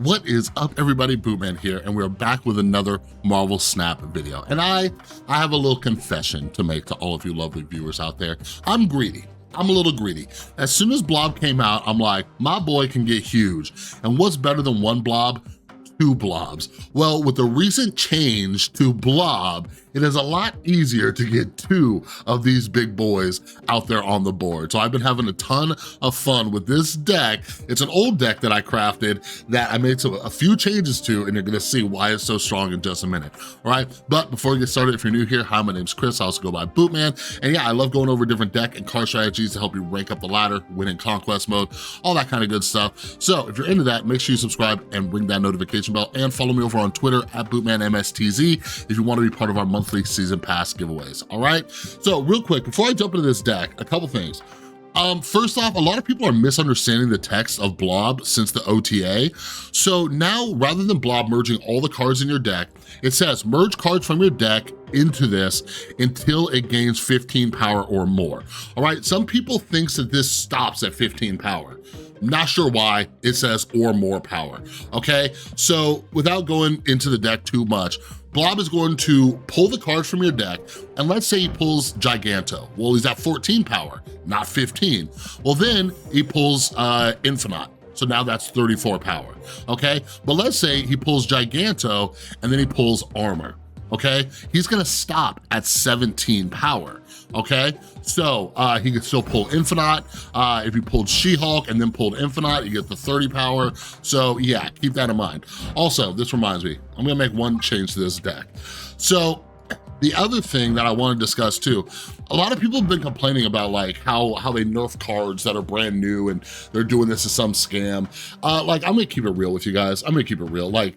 What is up, everybody? Bootman here, and we're back with another Marvel Snap video. And I have a little confession to make to all of you lovely viewers out there. I'm greedy. I'm a little greedy. As soon as Blob came out, I'm like, my boy can get huge. And what's better than one Blob? Two Blobs. Well, with the recent change to Blob, it is a lot easier to get two of these big boys out there on the board. So I've been having a ton of fun with this deck. It's an old deck that I crafted that I made a few changes to, and you're gonna see why it's so strong in just a minute, all right? But before we get started, if you're new here, hi, my name's Chris. I also go by Bootman. And yeah, I love going over different deck and card strategies to help you rank up the ladder, win in conquest mode, all that kind of good stuff. So if you're into that, make sure you subscribe and ring that notification bell, and follow me over on Twitter at BootmanMSTZ if you want to be part of our monthly season pass giveaways, all right? So real quick, before I jump into this deck, a couple things. First off, a lot of people are misunderstanding the text of Blob since the OTA. So now, rather than Blob merging all the cards in your deck, it says merge cards from your deck into this until it gains 15 power or more, all right? Some people think that this stops at 15 power. Not sure why it says or more power, okay? So without going into the deck too much, Blob is going to pull the cards from your deck, and let's say he pulls Giganto. Well, he's at 14 power, not 15. Well, then he pulls Infinite. So now that's 34 power, okay? But let's say he pulls Giganto and then he pulls Armor, okay? He's gonna stop at 17 power, okay? So he can still pull Infinite. If you pulled She-Hulk and then pulled Infinite, you get the 30 power. So yeah, keep that in mind. Also, this reminds me, I'm gonna make one change to this deck. So the other thing that I wanna discuss too, a lot of people have been complaining about like how they nerf cards that are brand new and they're doing this as some scam. Like, I'm gonna keep it real with you guys. I'm gonna keep it real. Like,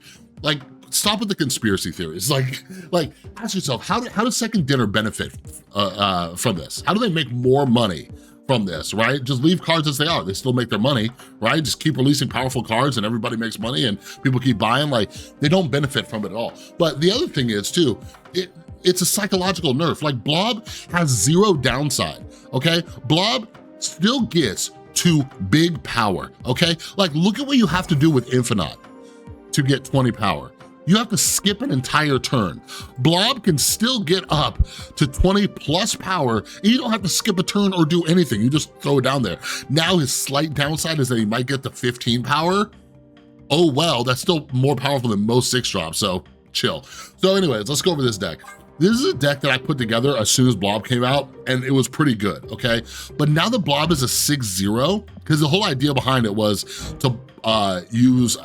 stop with the conspiracy theories. Like ask yourself, how does Second Dinner benefit from this? How do they make more money from this, right? Just leave cards as they are. They still make their money, right? Just keep releasing powerful cards and everybody makes money and people keep buying. Like, they don't benefit from it at all. But the other thing is too, it's a psychological nerf. Like, Blob has zero downside, okay? Blob still gets to big power, okay? Like, look at what you have to do with Infinite to get 20 power. You have to skip an entire turn. Blob can still get up to 20 plus power, and you don't have to skip a turn or do anything. You just throw it down there. Now his slight downside is that he might get to 15 power. Oh well, that's still more powerful than most 6-drops, so chill. So anyways, let's go over this deck. This is a deck that I put together as soon as Blob came out, and it was pretty good, okay? But now that Blob is a 6-0, because the whole idea behind it was to use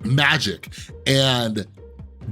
magic and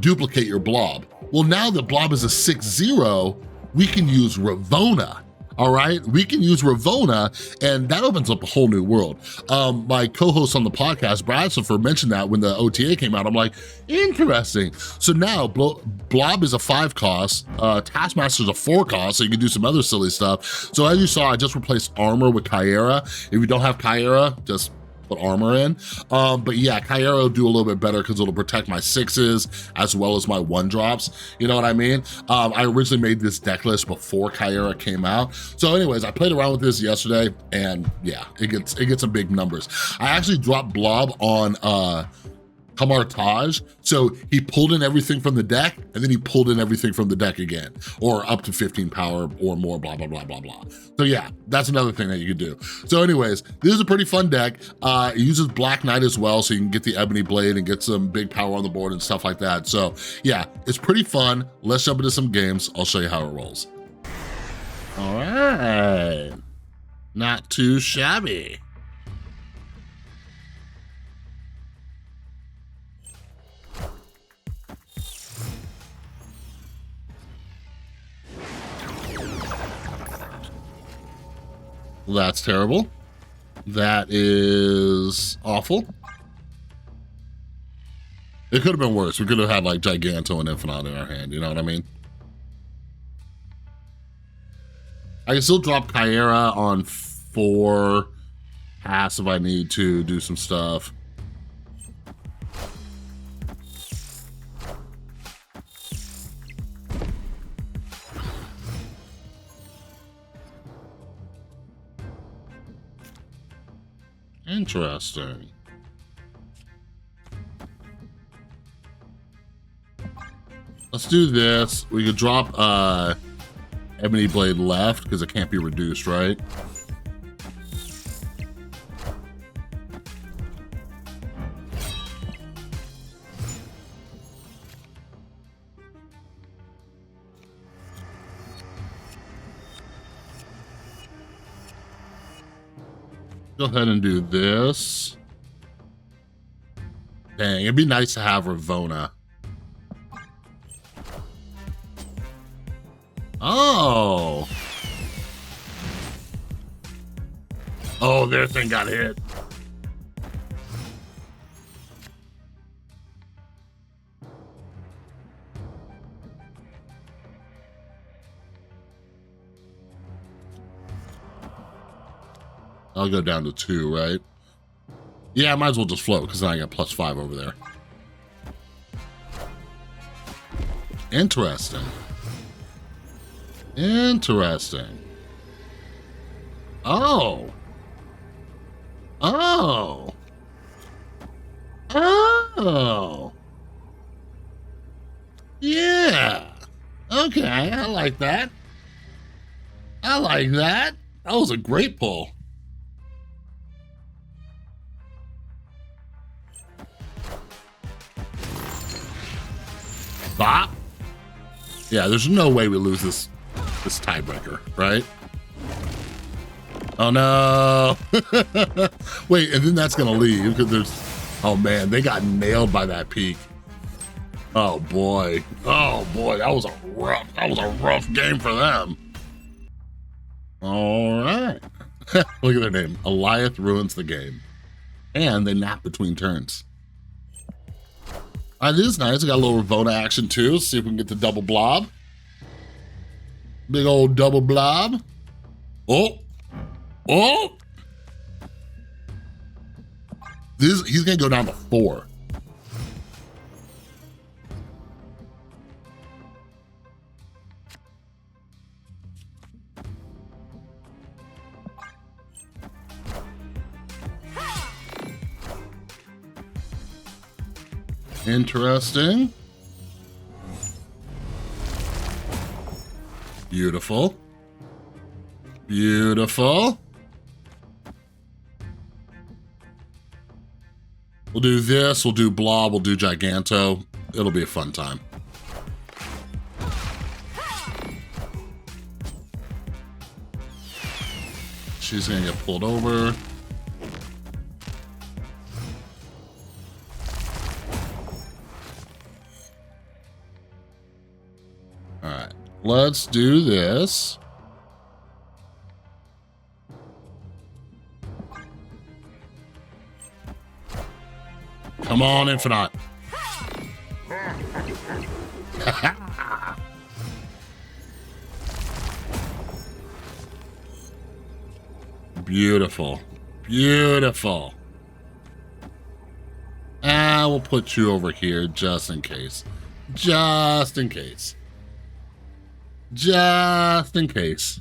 duplicate your Blob. Well, now that Blob is a 6-0, we can use Ravonna, all right? We can use Ravonna, and that opens up a whole new world. My co-host on the podcast, Bradford, mentioned that when the OTA came out. I'm like, interesting. So now Blob is a 5 cost, Taskmaster is a 4 cost, so you can do some other silly stuff. So as you saw, I just replaced Armor with Kyera. If you don't have Kyera, just put Armor in. But yeah, Kyera will do a little bit better because it'll protect my 6s as well as my 1-drops. You know what I mean? I originally made this deck list before Kyera came out. So anyways, I played around with this yesterday, and yeah, it gets some big numbers. I actually dropped Blob on Kamartage, so he pulled in everything from the deck, and then he pulled in everything from the deck again, or up to 15 power or more, blah, blah, blah, blah, blah. So yeah, that's another thing that you could do. So anyways, this is a pretty fun deck. It uses Black Knight as well, so you can get the Ebony Blade and get some big power on the board and stuff like that. So yeah, it's pretty fun. Let's jump into some games. I'll show you how it rolls. All right, not too shabby. That's terrible. That is awful. It could have been worse. We could have had like Giganto and Infinite in our hand, you know what I mean? I can still drop Kyera on 4 pass if I need to do some stuff. Interesting. Let's do this. We could drop Ebony Blade left because it can't be reduced, right? Go ahead and do this. Dang, it'd be nice to have Ravonna. Oh. Oh, their thing got hit. I'll go down to 2, right? Yeah, I might as well just float because then I got +5 over there. Interesting. Interesting. Oh. Oh. Oh. Yeah. Okay, I like that. I like that. That was a great pull. Bop. Yeah, there's no way we lose this tiebreaker, right? Oh no. Wait, and then that's gonna leave because there's, oh man, they got nailed by that peak. Oh boy, that was a rough game for them. All right. Look at their name. Eliath ruins the game. And they nap between turns. All right, this is nice. We got a little Ravonna action too. Let's see if we can get the double blob. Big old double blob. Oh. Oh. He's gonna go down to 4. Interesting. Beautiful. Beautiful. We'll do this, we'll do Blob, we'll do Giganto. It'll be a fun time. She's gonna get pulled over. All right, let's do this. Come on, Infinite. Beautiful. Beautiful. We'll put you over here just in case. Just in case. Just in case.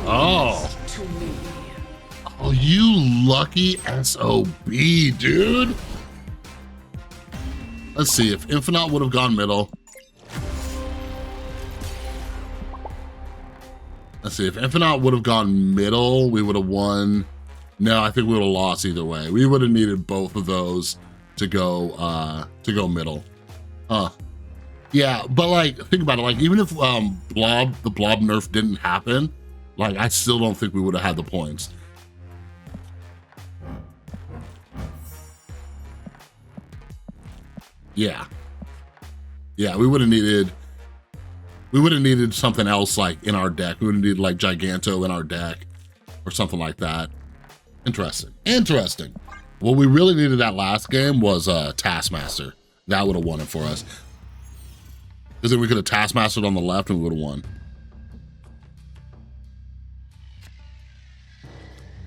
Oh. Oh, you lucky SOB, dude. Let's see, if Infinite would have gone middle. Let's see, if Infinite would have gone middle, we would have won. No, I think we would have lost either way. We would have needed both of those to go middle. Yeah, but like, think about it, like even if the Blob nerf didn't happen, like I still don't think we would have had the points. Yeah. Yeah, we would have needed something else like in our deck. We would have needed like Giganto in our deck or something like that. Interesting. Interesting. What we really needed that last game was Taskmaster. That would have won it for us. Because then we could have Taskmastered on the left and we would have won.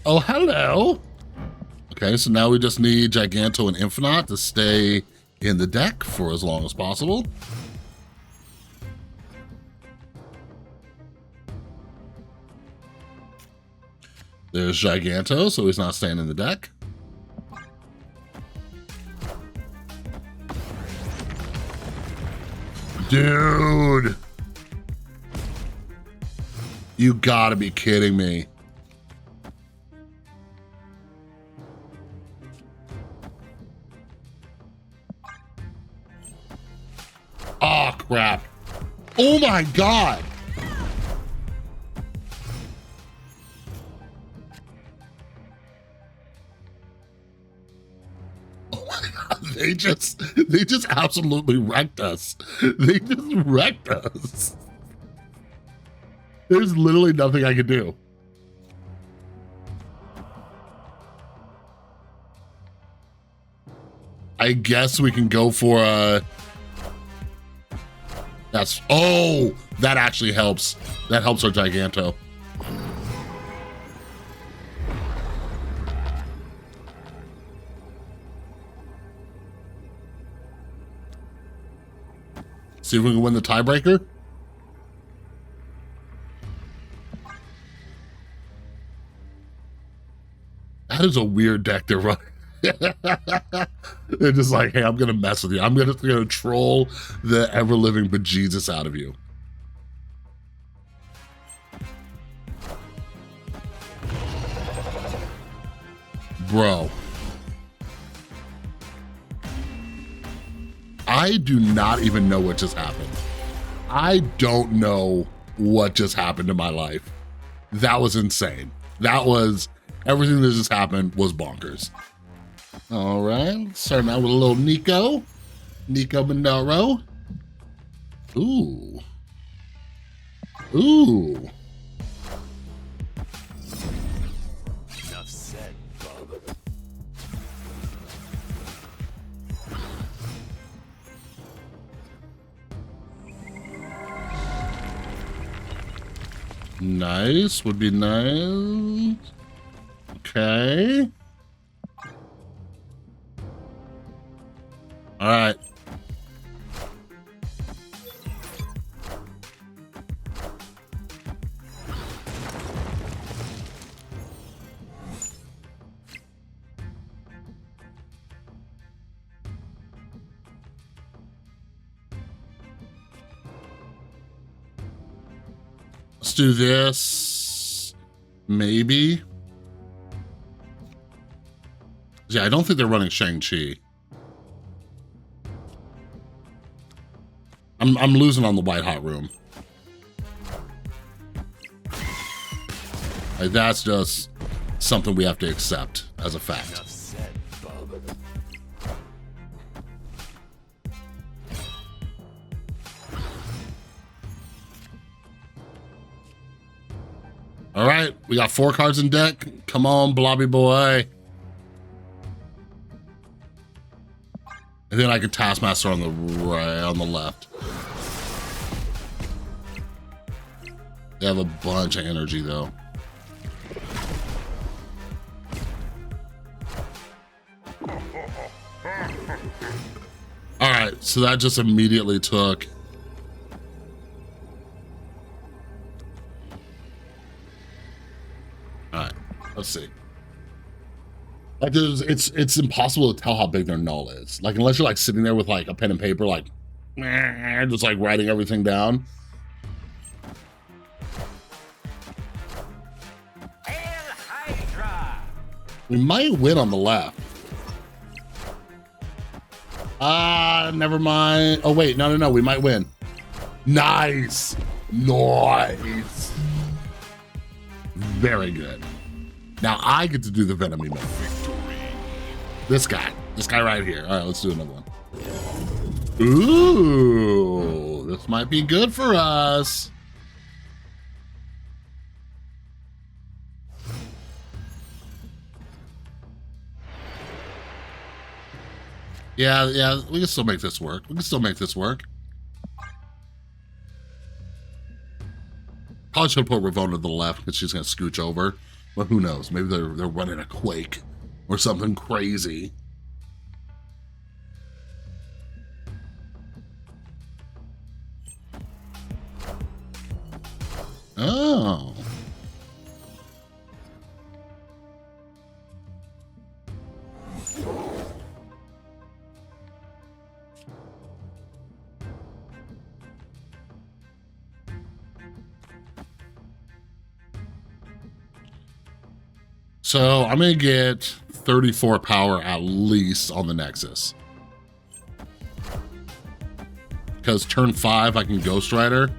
Oh, hello. Okay, so now we just need Giganto and Infinite to stay in the deck for as long as possible. There's Giganto, so he's not staying in the deck. Dude. You gotta be kidding me. Oh, crap. Oh my God. Oh my God. They just absolutely wrecked us. They just wrecked us. There's literally nothing I can do. I guess we can go for a... That's... Oh, that actually helps. That helps our Giganto. See if we can win the tiebreaker. That is a weird deck to run. They're just like, hey, I'm gonna mess with you. I'm gonna troll the ever-living bejesus out of you. Bro. I do not even know what just happened. I don't know what just happened in my life. That was insane. That was... Everything that just happened was bonkers. All right, starting out with a little Nico. Nico Monero. Ooh. Ooh. Enough said, Blob. Nice, would be nice. Okay. All right. Let's do this. Maybe. Yeah, I don't think they're running Shang-Chi. I'm losing on the white hot room. Like, that's just something we have to accept as a fact. All right, we got 4 cards in deck. Come on, Blobby boy. And then I can taskmaster on the right, on the left. They have a bunch of energy though. All right, so that just immediately took. All right, let's see. Like it's impossible to tell how big their null is. Like unless you're like sitting there with like a pen and paper, like just like writing everything down. We might win on the left. Never mind. Oh wait, no, we might win. Nice. Nice. Very good. Now I get to do the Venom emote. This guy right here. All right, let's do another one. Ooh, this might be good for us. Yeah, we can still make this work. Probably should put Ravonna to the left because she's gonna scooch over. But who knows? Maybe they're running a quake or something crazy. Oh. So I'm gonna get 34 power at least on the Nexus. Because turn 5, I can Ghost Rider.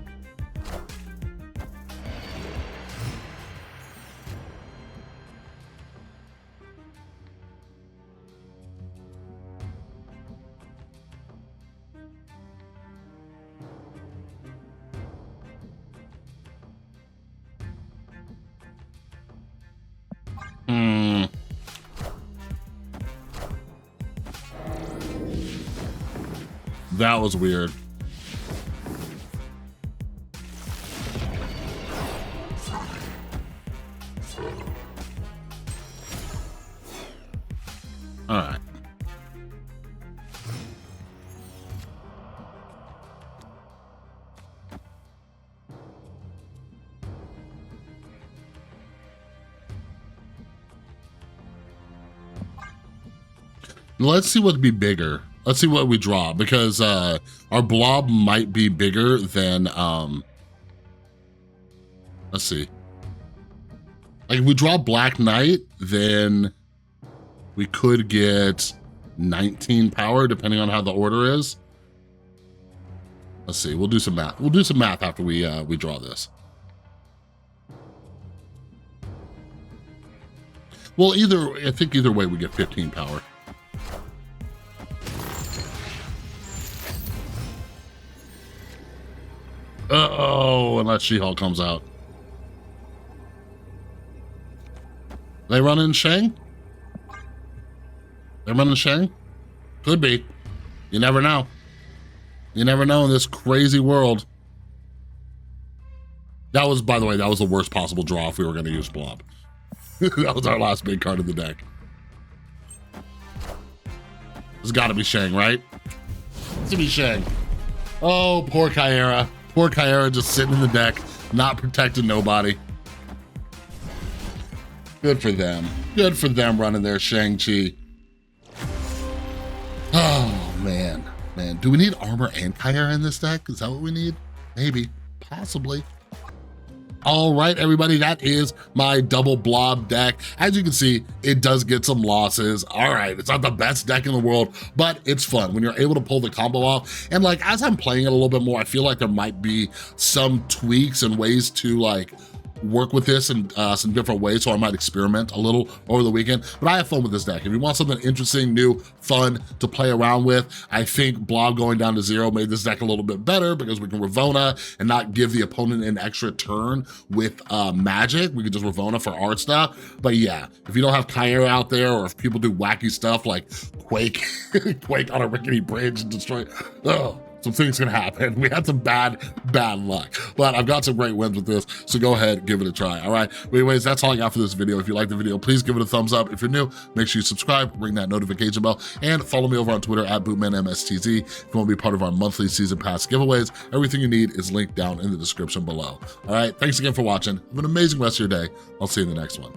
That was weird. All right. Let's see what would be bigger. Let's see what we draw, because our Blob might be bigger than, let's see. Like if we draw Black Knight, then we could get 19 power depending on how the order is. Let's see, we'll do some math. We'll do some math after we draw this. Well, I think either way we get 15 power. Uh-oh, unless She-Hulk comes out. They running Shang? They're running Shang? Could be. You never know. You never know in this crazy world. That was, by the way, that was the worst possible draw if we were going to use Blob. That was our last big card of the deck. It's got to be Shang, right? It's to be Shang. Oh, poor Kyera. Poor Kyera just sitting in the deck, not protecting nobody. Good for them. Good for them running their Shang-Chi. Oh, man. Man, do we need armor and Kyera in this deck? Is that what we need? Maybe. Possibly. All right, everybody, that is my double Blob deck. As you can see, it does get some losses. All right, it's not the best deck in the world, but it's fun when you're able to pull the combo off. And like, as I'm playing it a little bit more, I feel like there might be some tweaks and ways to like work with this in some different ways, so I might experiment a little over the weekend, but I have fun with this deck. If you want something interesting, new, fun to play around with, I think Blob going down to 0 made this deck a little bit better because we can Ravonna and not give the opponent an extra turn with magic. We can just Ravonna for art stuff. But yeah, if you don't have Kyera out there, or if people do wacky stuff like Quake, Quake on a rickety bridge and destroy, oh, some things can happen. We had some bad luck, but I've got some great wins with this, so go ahead, give it a try, all right? But anyways, that's all I got for this video. If you like the video, please give it a thumbs up. If you're new, make sure you subscribe, ring that notification bell, and follow me over on Twitter at BootmanMSTZ. If you want to be part of our monthly season pass giveaways, everything you need is linked down in the description below. All right, thanks again for watching. Have an amazing rest of your day. I'll see you in the next one.